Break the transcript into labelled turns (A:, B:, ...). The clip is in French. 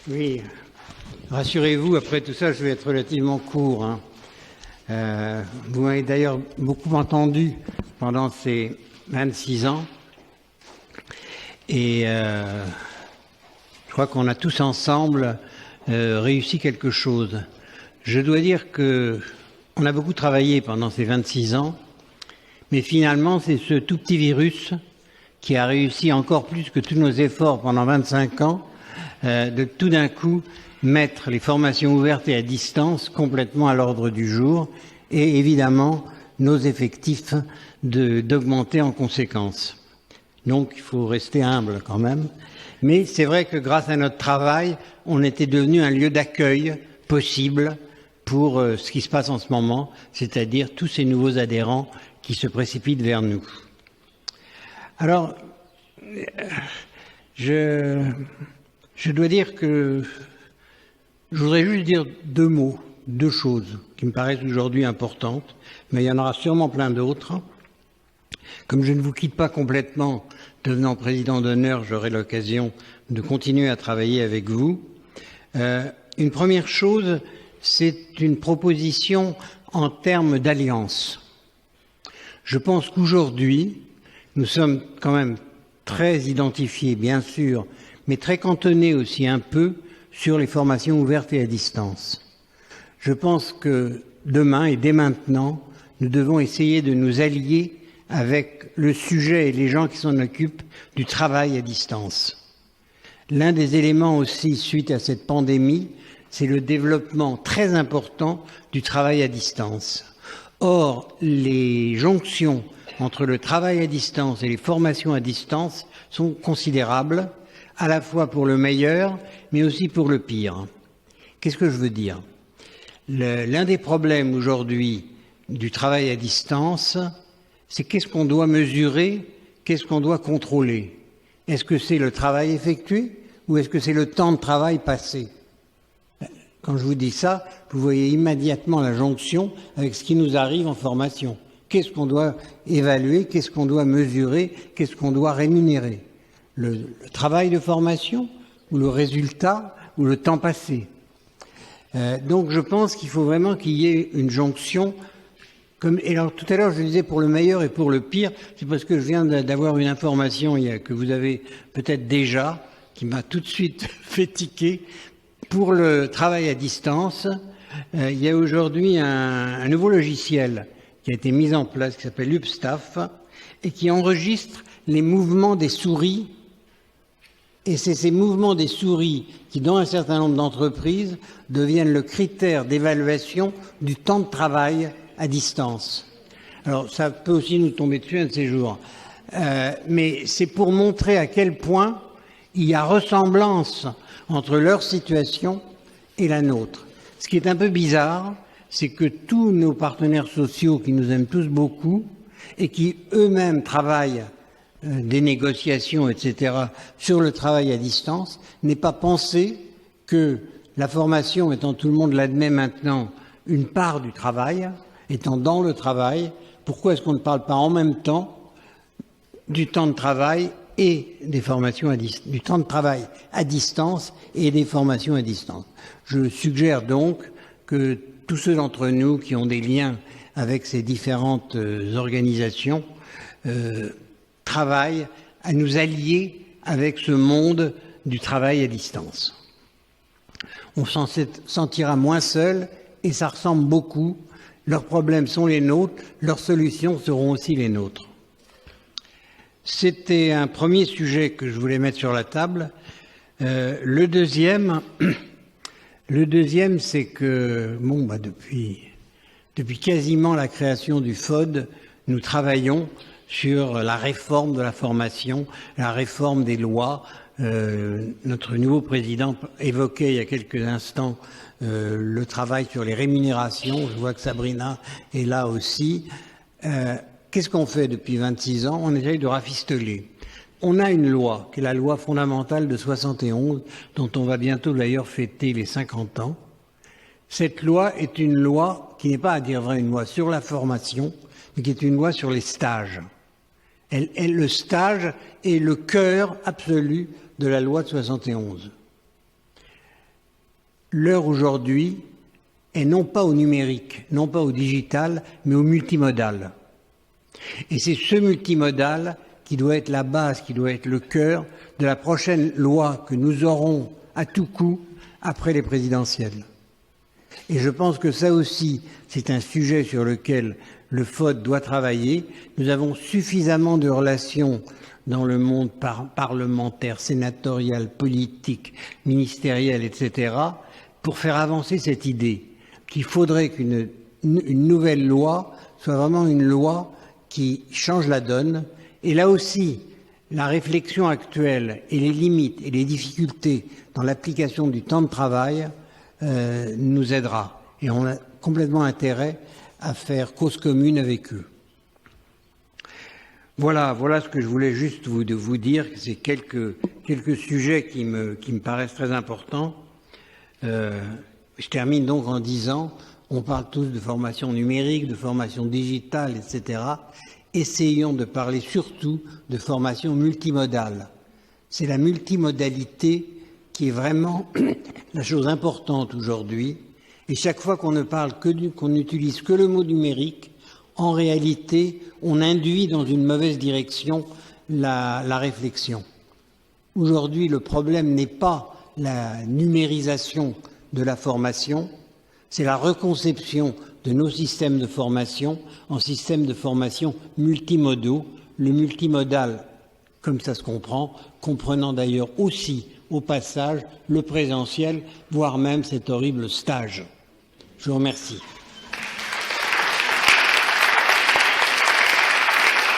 A: Oui, rassurez-vous, après tout ça, je vais être relativement court, hein. Vous m'avez d'ailleurs beaucoup entendu pendant ces 26 ans. Et je crois qu'on a tous ensemble réussi quelque chose. Je dois dire qu'on a beaucoup travaillé pendant ces 26 ans, mais finalement, c'est ce tout petit virus qui a réussi encore plus que tous nos efforts pendant 25 ans de tout d'un coup mettre les formations ouvertes et à distance complètement à l'ordre du jour et évidemment nos effectifs d'augmenter en conséquence. Donc il faut rester humble quand même. Mais c'est vrai que grâce à notre travail, on était devenu un lieu d'accueil possible pour ce qui se passe en ce moment, c'est-à-dire tous ces nouveaux adhérents qui se précipitent vers nous. Alors, je dois dire que je voudrais juste dire deux choses qui me paraissent aujourd'hui importantes, mais il y en aura sûrement plein d'autres. Comme je ne vous quitte pas complètement, devenant président d'honneur, j'aurai l'occasion de continuer à travailler avec vous. Une première chose, c'est une proposition en termes d'alliance. Je pense qu'aujourd'hui, nous sommes quand même très identifiés, bien sûr, mais très cantonnés aussi un peu sur les formations ouvertes et à distance. Je pense que demain et dès maintenant, nous devons essayer de nous allier avec le sujet et les gens qui s'en occupent du travail à distance. L'un des éléments aussi, suite à cette pandémie, c'est le développement très important du travail à distance. Or, les jonctions entre le travail à distance et les formations à distance sont considérables, à la fois pour le meilleur, mais aussi pour le pire. Qu'est-ce que je veux dire ? L'un des problèmes aujourd'hui du travail à distance, c'est qu'est-ce qu'on doit mesurer, qu'est-ce qu'on doit contrôler. Est-ce que c'est le travail effectué ou est-ce que c'est le temps de travail passé ? Quand je vous dis ça, vous voyez immédiatement la jonction avec ce qui nous arrive en formation. Qu'est-ce qu'on doit évaluer, qu'est-ce qu'on doit mesurer, qu'est-ce qu'on doit rémunérer ? Le travail de formation ou le résultat ou le temps passé. Donc je pense qu'il faut vraiment qu'il y ait une jonction. Et alors tout à l'heure je disais pour le meilleur et pour le pire, c'est parce que je viens d'avoir une information que vous avez peut-être déjà, qui m'a tout de suite fait tiquer. Pour le travail à distance, il y a aujourd'hui un nouveau logiciel qui a été mis en place, qui s'appelle Upstaff, et qui enregistre les mouvements des souris. Et c'est ces mouvements des souris qui, dans un certain nombre d'entreprises, deviennent le critère d'évaluation du temps de travail à distance. Alors, ça peut aussi nous tomber dessus un de ces jours. Mais c'est pour montrer à quel point il y a ressemblance entre leur situation et la nôtre. Ce qui est un peu bizarre, c'est que tous nos partenaires sociaux qui nous aiment tous beaucoup et qui eux-mêmes travaillent des négociations, etc., sur le travail à distance, n'aient pas pensé que la formation, étant tout le monde l'admet maintenant, une part du travail, étant dans le travail, pourquoi est-ce qu'on ne parle pas en même temps du temps de travail et des formations du temps de travail à distance et des formations à distance. Je suggère donc que tous ceux d'entre nous qui ont des liens avec ces différentes organisations travaillent à nous allier avec ce monde du travail à distance. On s'en sentira moins seul et ça ressemble beaucoup. Leurs problèmes sont les nôtres, leurs solutions seront aussi les nôtres. C'était un premier sujet que je voulais mettre sur la table. Le deuxième, c'est que depuis quasiment la création du FOD, nous travaillons sur la réforme de la formation, la réforme des lois. Notre nouveau président évoquait il y a quelques instants le travail sur les rémunérations. Je vois que Sabrina est là aussi. Qu'est-ce qu'on fait depuis 26 ans ? On essaye de rafistoler. On a une loi, qui est la loi fondamentale de 71, dont on va bientôt d'ailleurs fêter les 50 ans. Cette loi est une loi qui n'est pas, à dire vrai, une loi sur la formation, mais qui est une loi sur les stages. Le stage est le cœur absolu de la loi de 71. L'heure aujourd'hui est non pas au numérique, non pas au digital, mais au multimodal. Et c'est ce multimodal qui doit être la base, qui doit être le cœur de la prochaine loi que nous aurons à tout coup après les présidentielles. Et je pense que ça aussi, c'est un sujet sur lequel le FOD doit travailler. Nous avons suffisamment de relations dans le monde parlementaire, sénatorial, politique, ministériel, etc., pour faire avancer cette idée qu'il faudrait qu'une nouvelle loi soit vraiment une loi qui change la donne. Et là aussi, la réflexion actuelle et les limites et les difficultés dans l'application du temps de travail nous aidera. Et on a complètement intérêt à faire cause commune avec eux. Voilà ce que je voulais juste vous dire. C'est quelques sujets qui me paraissent très importants. Je termine donc en disant, on parle tous de formation numérique, de formation digitale, etc. Essayons de parler surtout de formation multimodale. C'est la multimodalité qui est vraiment la chose importante aujourd'hui. Et chaque fois qu'on n'utilise que le mot numérique, en réalité, on induit dans une mauvaise direction la réflexion. Aujourd'hui, le problème n'est pas la numérisation de la formation, c'est la reconception de nos systèmes de formation en systèmes de formation multimodaux, le multimodal, comme ça se comprend, comprenant d'ailleurs aussi au passage le présentiel, voire même cet horrible stage. Je vous remercie.